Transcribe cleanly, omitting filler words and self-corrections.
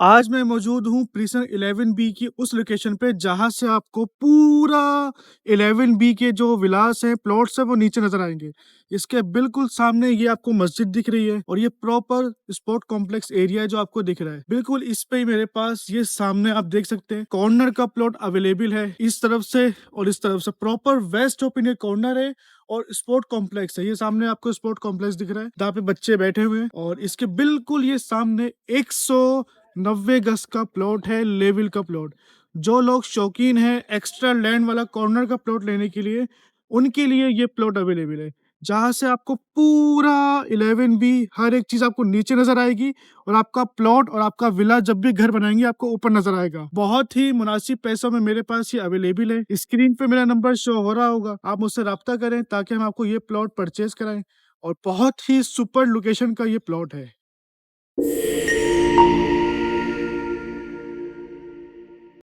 आज मैं मौजूद हूँ प्रिसन 11B की उस लोकेशन पे जहाँ से आपको पूरा 11B के जो विलास हैं, प्लॉट्स हैं वो नीचे नज़र आएँगे। इसके बिल्कुल सामने ये आपको मस्जिद दिख रही है और ये प्रॉपर स्पोर्ट कॉम्प्लेक्स एरिया है जो आपको दिख रहा है। बिल्कुल इस पे ही मेरे पास ये सामने आप देख सकते हैं कॉर्नर का प्लॉट अवेलेबल है। इस तरफ से और इस तरफ से प्रॉपर वेस्ट ओपन ये कॉर्नर है और स्पोर्ट कॉम्प्लेक्स है। ये सामने आपको स्पोर्ट कॉम्प्लेक्स दिख रहा है जहाँ पे बच्चे बैठे हुए हैं और इसके बिल्कुल ये सामने 190 गज का प्लॉट है, लेवल का प्लॉट। जो लोग शौकीन हैं एक्स्ट्रा लैंड वाला कॉर्नर का प्लॉट लेने के लिए, उनके लिए ये प्लॉट अवेलेबल है। जहाँ से आपको पूरा 11B हर एक चीज़ आपको नीचे नज़र आएगी और आपका प्लॉट और आपका विला जब भी घर बनाएँगे आपको ऊपर नज़र आएगा। बहुत ही मुनासिब पैसों में मेरे पास ये अवेलेबल है। स्क्रीन पे मेरा नंबर शो हो रहा होगा, आप मुझसे राब्ता करें ताकि हम आपको ये प्लॉट परचेज़ कराएँ और बहुत ही सुपर लोकेशन का ये प्लॉट है।